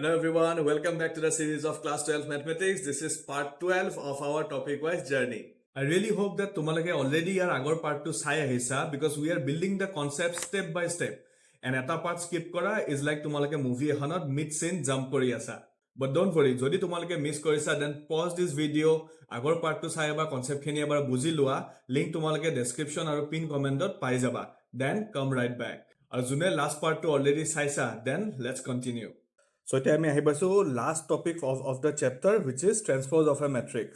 Hello everyone, welcome back to the series of Class 12 Mathematics. This is part 12 of our topic-wise journey. I really hope that tumalage already are agor part to sai ahisa because we are building the concept step by step. And eta part skip kora is like tumalage movie ekhonot mid scene jump kori asa. But don't worry, jodi tumalage miss korisa then pause this video, agor part to sai aba concept khini abar buji lua, link tumalage description aru pin comment dot pai jaba. Then come right back. Aru june last part to already saisa, then let's continue. So এতিয়া আমি আহিব আছো last topic of the chapter which is transpose of a matrix.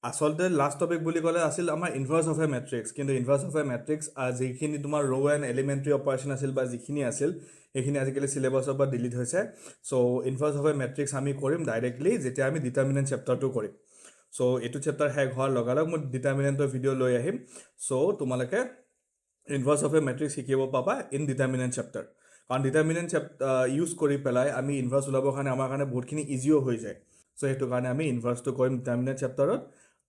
আসলতে last topic বুলি ক'লে আছিল আমাৰ inverse of a matrix, কিন্তু inverse of a matrix যিখিনি তোমাৰ row and elementary operation আছিল বা যিখিনি আছিল এইখিনি আজিকালি syllabusৰ পৰা delete হৈছে. So inverse of a matrix আমি কৰিম directly যেতিয়া আমি determinant chapter টো কৰিম. So এইটো chapter শেষ হোৱাৰ লগালগ মই determinantৰ ভিডিও লৈ আহিম. So তোমালোকে inverse of a matrix শিকিব পাবা in determinant chapter. কাৰণ ডিটাৰমিনেণ্ট ইউজ কৰি পেলাই আমি ইনভাৰ্স ওলাবৰ কাৰণে আমাৰ কাৰণে বহুতখিনি ইজিও হৈ যায়. চ' সেইটো কাৰণে আমি ইনভাৰ্সটো কৰিম ডিটাৰমিনেণ্ট চেপ্টাৰত.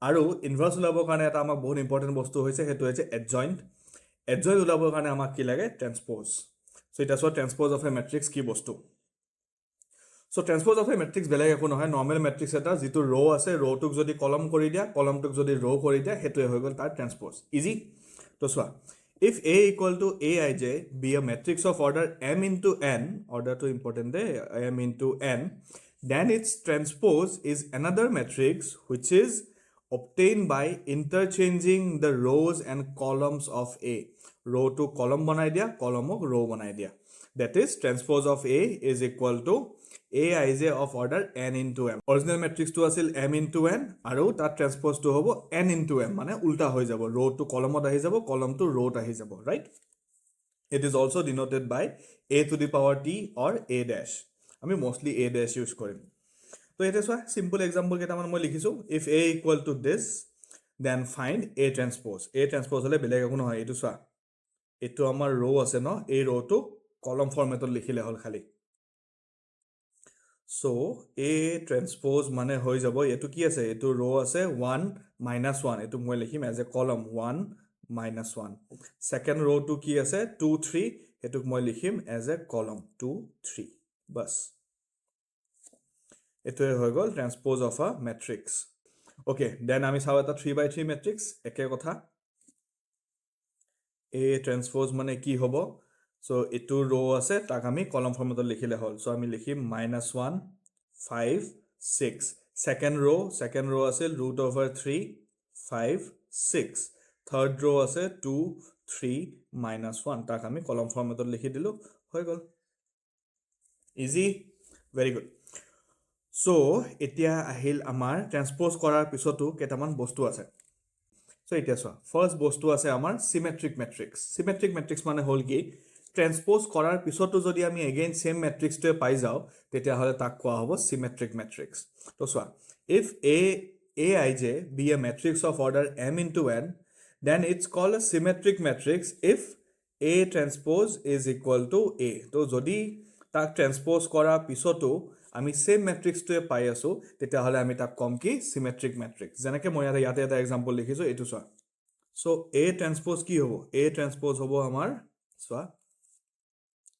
আৰু ইনভাৰ্স ওলাবৰ কাৰণে এটা আমাক বহুত ইম্পৰ্টেণ্ট বস্তু হৈছে, সেইটো হৈছে এডজইণ্ট. এডজইণ্ট ওলাবৰ কাৰণে আমাক কি লাগে? ট্ৰেন্সপ'জ. চ' এতিয়া চোৱা ট্ৰেন্সপ'জ অফ এ মেট্ৰিক্স কি বস্তু. চ' ট্ৰেন্সপ'জ অফ এ মেট্ৰিক্স বেলেগ একো নহয়, নৰ্মেল মেট্ৰিক্স এটা যিটো ৰ' আছে, ৰ'টোক যদি কলম কৰি দিয়া, কলমটোক যদি ৰ' কৰি দিয়া, সেইটোৱে হৈ গ'ল তাৰ ট্ৰেন্সপ'জ. ইজি. তো চোৱা, if A equal to Aij be a matrix of order m into n, order to important m into n, then its transpose is another matrix which is obtained by interchanging the rows and columns of A. Row to column banai dia, column of row banai dia. That is transpose of A is equal to Aij of order n into m. Original matrix to asil m into n aru tar transpose to hobo n into m, mane ulta hoi jabo, row to column ahi jabo, column to row ahi jabo, right? It is also denoted by a to the power t or a dash. Ami mostly a dash use korim. So it is a simple example ketaman moi likhisu. If a equal to this, then find a transpose. A transpose hole beleg ekho nohoy, etu swa, etu amar row ase no, a row to column format likhile hol khali. So A transpose mane hoi jabo, etu ki ase, etu row ase 1 minus 1, etu moi likhim as a column 1 minus 1. Second row to ki ase 2 3, etu moi likhim as a column 2 3. Bas etu hoi gol transpose of a matrix. Okay, then ami saw eta 3 by 3 matrix eke kotha. A transpose mane ki hobo? So etu row ase tak ami column format likhile hol. So ami likhim minus 1 5 6. Second row ase root over 3 5 6. Third row ase 2 3 minus 1, tak ami column format likhi dilu, hoi gol. Easy, very good. So etia ahil amar transpose korar pisotu ketaman bostu ase. So etia soa, first bostu ase amar symmetric matrix. Symmetric matrix mane hol ki transpose korar pisotu jodi ami again same matrix to pai jao, tetia hole tak koa hobo symmetric matrix. To soa, if Aij be a matrix of order m into n, then it's called a symmetric matrix if A transpose is equal to A. To jodi tak transpose kora pisotu ami same matrix to pai asu, tetia hole ami tak kom ki symmetric matrix. Janake moi yate eta example likhisu, etu soa. So A transpose ki hobo? A transpose hobo amar soa,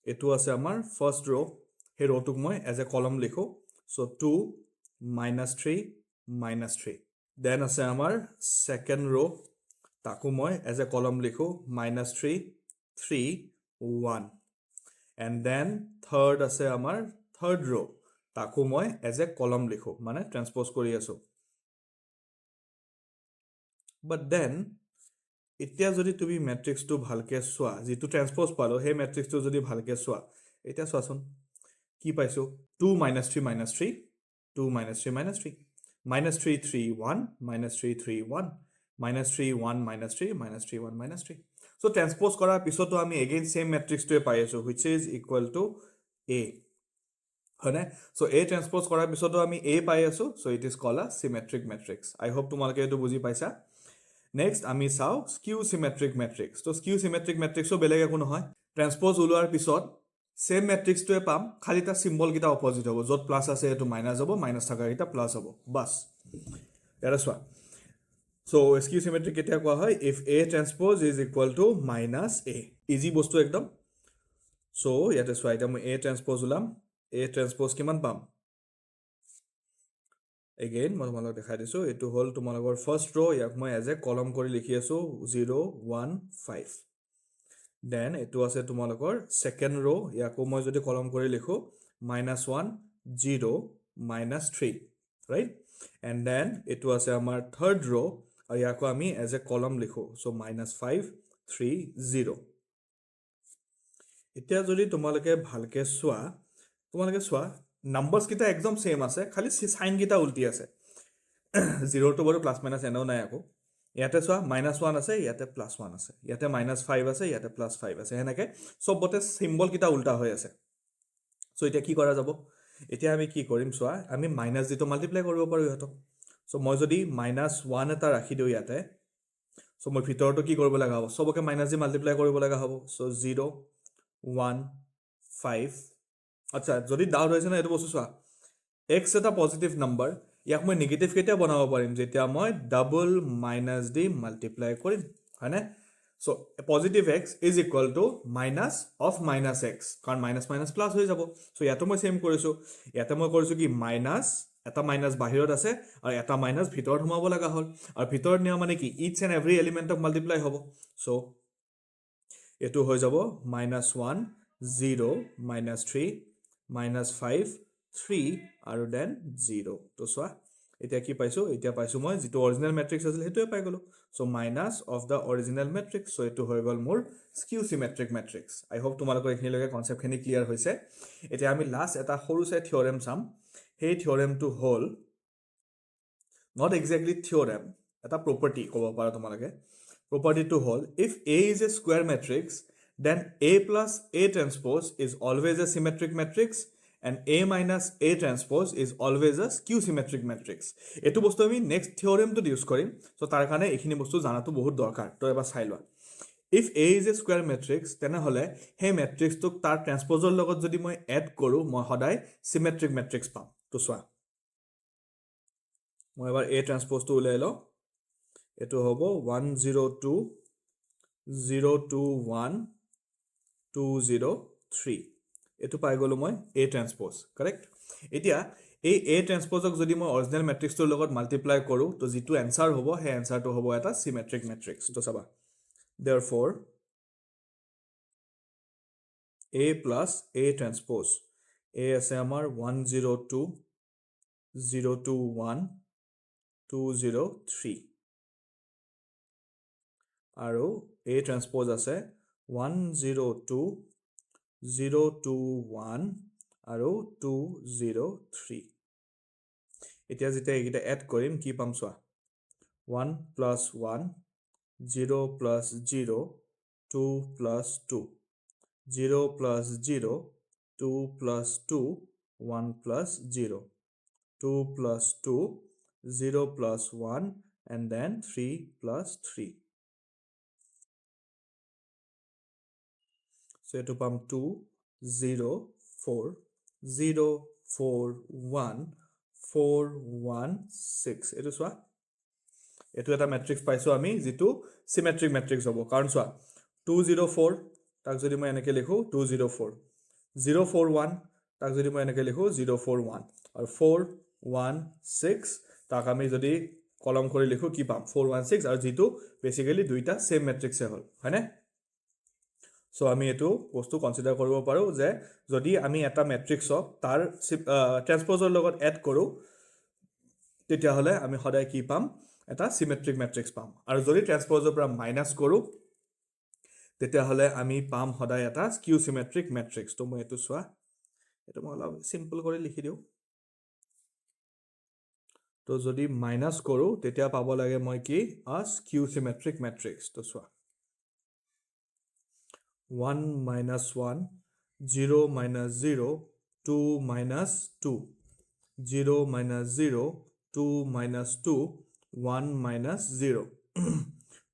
etu ase amar first row, he row tuk moi as a column likho. So 2 minus 3 minus 3. Then ase amar second row, taku moi as a column likho minus 3 3 1. And then third ase amar third row, taku moi as a column likho, mane transpose kori aso. But then এতিয়া যদি তুমি matrix two ভালকে সোয়া, যেটো ট্ৰান্সপোজ পালো হে matrix two যদি ভালকে সোয়া, এটা সোয়াছন কি পাইছো, 2 minus 3 minus 3 2 minus 3 minus 3 minus 3 3 1 minus 3 3 1 minus 3 1 minus 3 minus 3 1 minus 3. So transpose কৰাৰ পিছতো আমি again same matrix টো পাই আছো which is equal to A, হয়নে? So A transpose কৰাৰ পিছতো আমি A পাই আছো, so it is called a symmetric matrix. I hope তোমালোকে এটো বুজি পাইছা. Next আমি চাও skew symmetric matrix. So skew symmetric matrix ও বেলেগ একো নহয়, transpose ওলোৱাৰ পিছত same matrix to পাম, খালি তা symbol কিটা opposite হ'ব, যত plus আছে এটো minus হ'ব, minus থাকা কিটা plus হ'ব, বাস এটা সোয়া. So skew symmetric কেতিয়া কোৱা হয়? If A transpose is equal to minus A. Easy বস্তু একদম. So ইয়াতে সোয়া, এটা মই A transpose উলাম, A transpose কিমান পাম again মই তোমালোকক দেখাই দিছো এটো হল তোমালোকৰ first row ইয়াক মই as a column কৰি লিখি আছো 0 1 5 then এটো আছে তোমালোকৰ second row ইয়াকো মই যদি column কৰি লিখো -1 0 -3 right and then এটো আছে আমাৰ third row আৰু ইয়াকো আমি as a column লিখো so -5 3 0 এতিয়া যদি তোমালোকে ভালকে চোৱা numbers কিটা একদম same আছে খালি sign কিটা উল্টি আছে 0 to বাৰু প্লাস মাইনাস এনেও নাই আকৌ ইয়াতে চোৱা -1 আছে ইয়াতে +1 আছে ইয়াতে -5 আছে ইয়াতে +5 আছে হেনেকে সবতে সিম্বল কিটা উল্টা হৈ আছে সো এতিয়া কি কৰা যাব এতিয়া আমি কি কৰিম চোৱা আমি মাইনাস দিটো মাল্টিপ্লাই কৰিব পাৰো ইহতক সো মই যদি -1 এটা ৰাখি দিও ইয়াতে সো মই ভিতৰটো কি কৰিব লাগা হ'ব সবকে মাইনাস দি মাল্টিপ্লাই কৰিব লাগা হ'ব সো 0 1 5 আচ্ছা যদি ডাউট হৈছে না এটো বস্তু চোৱা x এটা পজিটিভ নাম্বাৰ ইয়াক মই নেগেটিভ কেতিয়া বনাব পাৰিম যেতিয়া মই ডাবল মাইনাস দি মাল্টিপ্লাই কৰিম হয়নে so positive x is equal to minus of minus x কাৰণ মাইনাস মাইনাস প্লাস হৈ যাব সো ইয়াতো মই সেম কৰিছো ইয়াতে মই কৰিছো কি মাইনাস এটা মাইনাস বাহিৰত আছে আৰু এটা মাইনাস ভিতৰত সোমাব লাগা হল আৰু ভিতৰত নিয়া মানে কি each and every element of multiply হ'ব সো এটো হৈ যাব -1 0 -3 -5 3 আৰু then 0 তো চোৱা এতিয়া কি পাইছো এতিয়া পাইছো মই যেটো অৰিজিনাল ম্যাট্ৰিক্স আছিল হেতুৱে পাই গলো so minus of the original matrix so এটো হৈ গল মোৰ skew symmetric matrix I hope তোমালোকৰ এখিনি লগে কনসেপ্ট খিনি ক্লিয়াৰ হৈছে এতিয়া আমি লাষ্ট এটা সৰু চাই থিওৰেম চাম সেই থিওৰেমটো হল not exactly theorem এটা property ক'ব পাৰা তোমালোকে property to hall if A is a square matrix then A plus A transpose is always a symmetric matrix and A minus A transpose is always a skew symmetric matrix এটো বস্তু আমি next theorem to use কৰিম so তাৰ কাৰণে এখিনি বস্তু জানাটো বহুত দৰকাৰ তো এবাৰ চাই লোৱা if A is a square matrix তেনে হলে হে matrix টোক তাৰ transposeৰ লগত যদি মই add কৰো মই সদায় symmetric matrix পাম তো চোৱা মই এবাৰ A transpose টো উলাই লও এটো হ'ব 1 0 2 0 2 1 2 0 3 এটো পাই গলো মই A transpose correct এতিয়া এই A transpose ক যদি মই অৰিজিনাল ম্যাট্ৰিক্স টোৰ লগত মাল্টিপ্লাই কৰো তো যেটো आंसर হ'ব হে आंसर টো হ'ব এটা symmetric matrix তো চাবা therefore A plus A transpose A আছে আমাৰ 1 0 2 0 2 1 2 0 3 আৰু A transpose আছে 1 0 2 0 2 1 আৰু 2 0 3 এতিয়া যেতিয়া এইটা এড কৰিম কি পাম চোৱা 1 plus 1 0 plus 0 2 plus 2 0 plus 0 2 plus 2 1 plus 0 2 plus 2 0 plus 1 and then 3 plus 3 so eto pam 2 0 4 0 4 1 4 1 6 eto swa eto eta matrix paiso ami jitu symmetric matrix hobo karon swa 2 0 4 tak jodi moi enake likhu 2 0 4 0 4 1 tak jodi moi enake likhu 0 4 1 are 4 1 6 tak ami jodi কলম কৰি লিখো কি পাম 4 1 6 আৰু যেটো basically দুইটা same matrix হল হয়নে so আমি এটো বস্তু কনসিডাৰ কৰিব পাৰো যে যদি আমি এটা ম্যাট্ৰিক্সক তাৰ ট্ৰান্সপোজৰ লগত এড কৰো তেতিয়া হলে আমি সদায় কি পাম এটা সিমেট্ৰিক ম্যাট্ৰিক্স পাম আৰু যদি ট্ৰান্সপোজৰ পৰা মাইনাস কৰো তেতিয়া হলে আমি পাম সদায় এটা স্কিউ সিমেট্ৰিক ম্যাট্ৰিক্স তো মই এটো চোৱা এটো মই অলপ সিম্পল কৰি লিখি দিও তো যদি মাইনাস কৰো তেতিয়া পাব লাগে মই কি আ স্কিউ সিমেট্ৰিক ম্যাট্ৰিক্স তো চোৱা 1 minus 1 0 minus 0 2 minus 2 0 minus 0 2 minus 2 1 minus 0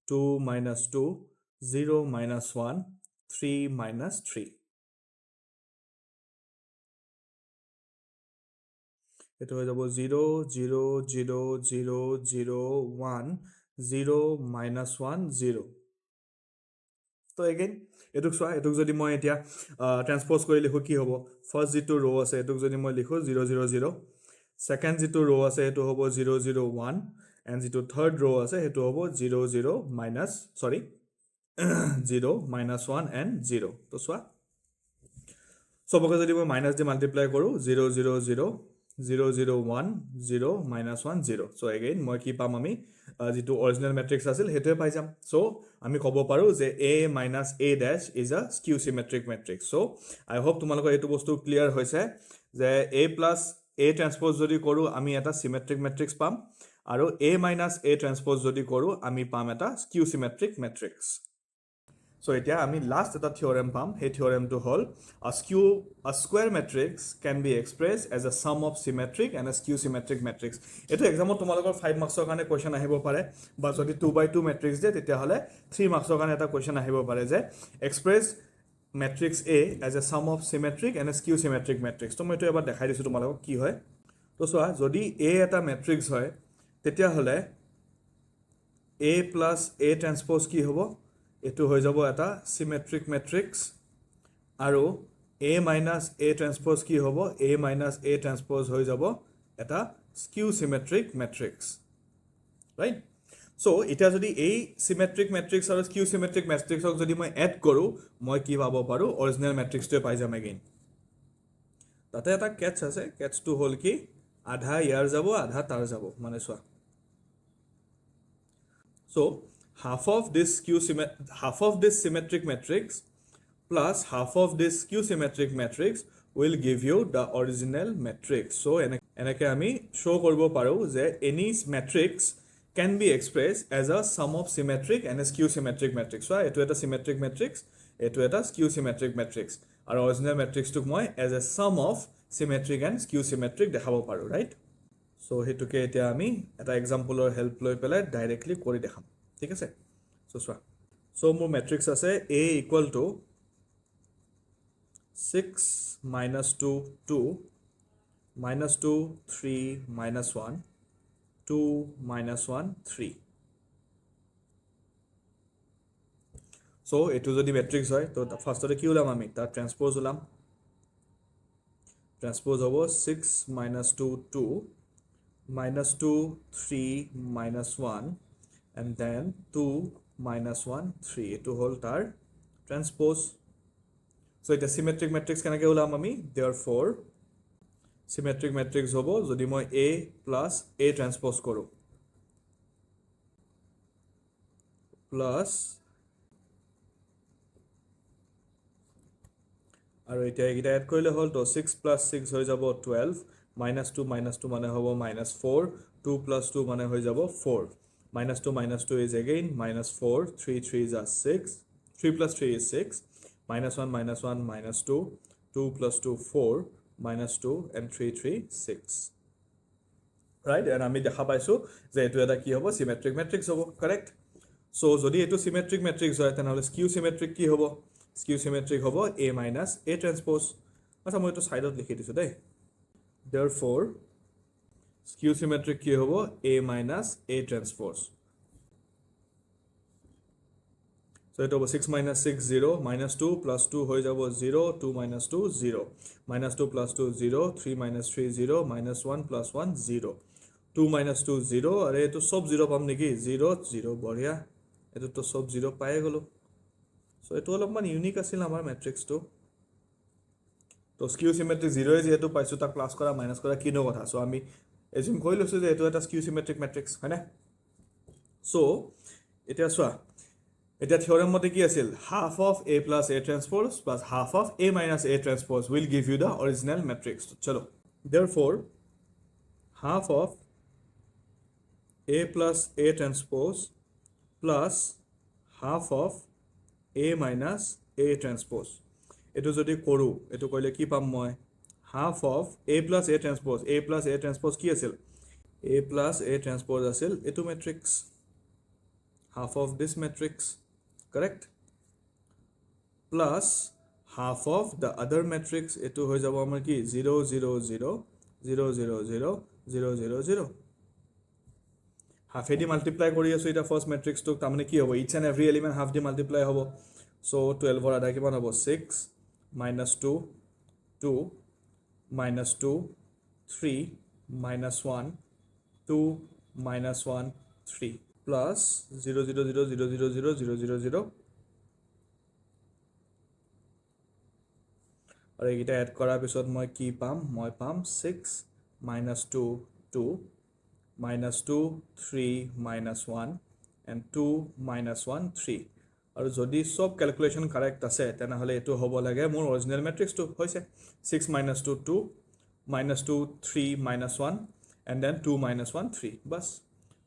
2 minus 2 0 minus 1 3 minus 3 এটো হৈ যাব 0 0 0 0 0 1 0 minus 1 0 তো এগেইন এটুক চোৱা এটুক যদি মই এতিয়া ট্ৰান্সপ'জ কৰি লিখোঁ কি হ'ব ফাৰ্ষ্ট যিটো ৰ' আছে এটুক যদি মই লিখোঁ 0 0 0 ছেকেণ্ড যিটো ৰ' আছে সেইটো হ'ব 0 0 1 এণ্ড যিটো থাৰ্ড ৰ' আছে সেইটো হ'ব 0 0 মাইনাছ 0 মাইনাছ 1 এণ্ড 0 তো চোৱা চবকে যদি মই মাইনাছ দি মাল্টিপ্লাই কৰোঁ 0 0 0 0 0 1 0 মাইনাছ 1 0 চ' এগেইন মই কি পাম আমি যিটো অৰিজিনেল মেট্ৰিক্স আছিল সেইটোৱে পাই যাম চ' আমি ক'ব পাৰোঁ যে a minus a dash is a skew symmetric matrix so' I hope তোমালোকৰ এইটো বস্তু ক্লিয়াৰ হৈছে যে a প্লাছ a ট্ৰান্সপ'জ যদি কৰোঁ আমি এটা চিমেট্ৰিক মেট্ৰিক্স পাম আৰু a মাইনাছ a ট্ৰান্সপ'জ যদি কৰোঁ আমি পাম এটা স্কিউ চিমেট্ৰিক মেট্ৰিক্স চ' এতিয়া আমি লাষ্ট এটা থিয়ৰেম পাম সেই থিয়ৰেমটো হ'ল a square matrix can be expressed as a sum of symmetric and a skew symmetric matrix এইটো এক্সামত তোমালোকৰ 5 মাৰ্কছৰ কাৰণে কুৱেশ্যন আহিব পাৰে বা যদি 2x2 মেট্ৰিক্স দিয়ে তেতিয়াহ'লে 3 মাৰ্কছৰ কাৰণে এটা কুৱেশ্যন আহিব পাৰে যে express matrix A as a sum of symmetric and a skew symmetric matrix তো মই এইটো এবাৰ দেখাই দিছোঁ তোমালোকক কি হয় তো চোৱা যদি A এটা মেট্ৰিক্স হয় তেতিয়াহ'লে A প্লাছ A ট্ৰান্সপ'জ কি হ'ব এটো হৈ যাব এটা চিমেট্ৰিক মেট্ৰিক্স আৰু a মাইনাছ a ট্ৰান্সপ'জ কি হ'ব a মাইনাছ a ট্ৰান্সপ'জ হৈ যাব এটা skew symmetric matrix right so' এতিয়া যদি এই চিমেট্ৰিক মেট্ৰিক্স আৰু স্কিউ চিমেট্ৰিক মেট্ৰিক্সক যদি মই এড কৰোঁ মই কি পাব পাৰোঁ অৰিজিনেল মেট্ৰিক্সটোৱে পাই যাম এগেইন তাতে এটা কেটছ আছে কেটছটো হ'ল কি আধা ইয়াৰ যাব আধা তাৰ যাব মানে চোৱা চ' half of this symmetric matrix plus half of this skew symmetric matrix will give you the original matrix. So এনেকে আমি show কৰিব পাৰোঁ যে any matrix can be expressed as a sum of symmetric and a skew symmetric matrix. So এইটো এটা symmetric matrix, এইটো এটা skew symmetric matrix. আৰু original matrixটোক মই as a sum of symmetric and skew symmetric দেখাব পাৰোঁ, right? So হেতুকে এতিয়া আমি এটা এক্সাম্পলৰ হেল্প লৈ পেলাই ডাইৰেক্টলি কৰি দেখাম ঠিক আছে চ' চোৱা চ' মোৰ মেট্ৰিক্স আছে a equal to 6 minus 2 2 minus 2 3 minus 1 2 minus 1 3 চ' এইটো যদি মেট্ৰিক্স হয় তো ফাৰ্ষ্টতে কি ওলাম আমি তাৰ ট্ৰান্সপ'জ ওলাম ট্ৰান্সপ'জ হ'ব 6 minus 2 2 minus 2 3 minus 1 and then 2 minus 1 3 এইটো হ'ল তাৰ ট্ৰান্সপ'জ চ' এতিয়া চিমেট্ৰিক মেট্ৰিক্স কেনেকৈ ওলাম আমি therefore চিমেট্ৰিক মেট্ৰিক্স হ'ব যদি মই a প্লাছ a ট্ৰান্সপ'জ কৰোঁ প্লাছ আৰু এতিয়া এইকেইটা এড কৰিলে হ'ল তো 6 প্লাছ 6 হৈ যাব 12 minus 2 মানে হ'ব minus 4 2 plus 2 মানে হৈ যাব 4 minus 2 is again minus 4 3 3 is 6 3 plus 3 is 6 minus 1 minus 2 2 plus 2 4 minus 2 and 3 3 6 right and আমি দেখা পাইছো যে এটো এটা কি হ'ব symmetric matrix হ'ব correct so যদি এটো symmetric matrix হয় তেনহলে skew symmetric কি হ'ব skew symmetric হ'ব a minus a transpose আচ্ছা মই এটো সাইডত লিখি দিছো দেই therefore skew symmetric কি হ'ব a minus a transpose so it over 6 minus 6 0 minus 2 plus 2 হৈ যাব 0 2 minus 2 0 minus 2 plus 2 0 3 minus 3 0 minus 1 plus 1 0 2 minus 2 0 আরে এটো সব 0 পাম নেকি 0 0 বঢ়িয়া এটো তো সব 0 পাই গলো so এটো অলপমান ইউনিক আছিল আমাৰ ম্যাট্ৰিক্সটো তো স্কিউ সিমেট্ৰিক 0 যেহেতু পাইছো তা প্লাস কৰা মাইনাস কৰা কিনো কথা সো আমি এজিউম কৰি লৈছো যে এটো এটা স্কিউ সিমেট্ৰিক ম্যাট্ৰিক্স হয়নে সো এটা চোৱা এটা থিওৰেম মতে কি আছিল half of a plus a transpose plus half of a minus a transpose will give you the original matrix chalo therefore half of a plus a transpose plus half of a minus a transpose eto jodi koru eto koile ki pam moi half of a plus a transpose ki asil a plus a transpose asil eto matrix half of this matrix correct plus half of the other matrix eto hoy jabo amar ki 0 0 0 0 0 0 0 0 0 half di multiply kori aso eta first matrix to tamane ki hobo each and every element half di multiply hobo So 12 আধা কিমান হ'ব 6 minus 2 2 minus 2 3 minus 1 2 minus 1 3 plus 0 0 0 0 0 0 0 0 0 আৰু এইকেইটা add কৰাৰ পিছত মই কি পাম মই পাম 6 minus 2 2 minus 2 3 minus 1 and 2 minus 1 3 আৰু যদি সব ক্যালকুলেশন কাৰেক্ট আছে তেনেহলে এটো হ'ব লাগে মোৰ অৰিজিনাল ম্যাট্ৰিক্সটো হৈছে 6 minus 2 2 minus 2 3 minus 1 and then 2 minus 1 3 bas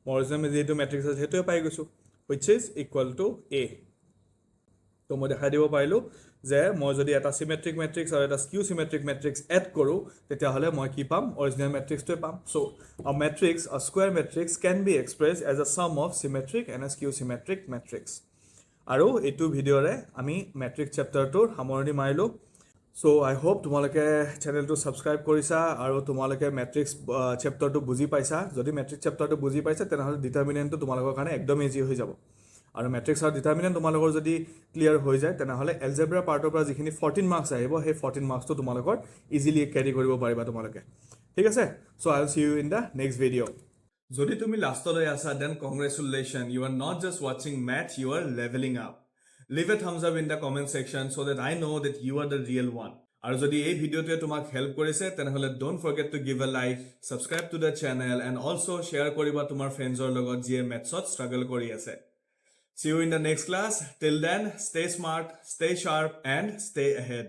মোৰ অৰিজিনাল যেটো ম্যাট্ৰিক্স আছে হেটো পাই গৈছো which is equal to a তো মই দেখাই দিব পাৰিলো যে মই যদি এটা সিমেট্ৰিক ম্যাট্ৰিক্স আৰু এটা স্কিউ সিমেট্ৰিক ম্যাট্ৰিক্স এড কৰো তেতিয়াহলে মই কি পাম অৰিজিনাল ম্যাট্ৰিক্সটো পাম so a matrix a square matrix can be expressed as a sum of symmetric and a skew symmetric matrix আৰু এটো ভিডিওৰে আমি ম্যাট্ৰিক্স চ্যাপ্টাৰটোৰ সামৰণি মাৰিলো সো আই হোপ তোমালোকে চ্যানেলটো সাবস্ক্ৰাইব কৰিছা আৰু তোমালোকে ম্যাট্ৰিক্স চ্যাপ্টাৰটো বুজি পাইছা যদি ম্যাট্ৰিক্স চ্যাপ্টাৰটো বুজি পাইছা তেনেহলে ডিটাৰমিনেন্টটো তোমালোকৰ কাৰণে একদম ইজি হৈ যাব আৰু ম্যাট্ৰিক্স আৰু ডিটাৰমিনেন্ট তোমালোকৰ যদি ক্লিয়াৰ হৈ যায় তেনেহলে এলজেব্ৰা পাৰ্টৰ পৰা যিখিনি 14 মাৰ্কস আহিব সেই 14 মাৰ্কসটো তোমালোকৰ ইজিলি ক্যাৰি কৰিব পাৰিবা তোমালোকে ঠিক আছে so I will see you in the next video যদি তুমি লাষ্টলৈ আছা then congratulation you are not just watching math you are leveling up leave a thumbs up in the comment section so that I know that you are the real one আৰু যদি এই ভিডিওটোৱে তোমাক help কৰিছে তেনেহলে don't forget to give a like subscribe to the channel and also share কৰিবা তোমাৰ ফ্ৰেণ্ডছৰ লগত যিয়ে ম্যাথছত struggle কৰি আছে see you in the next class till then stay smart stay sharp and stay ahead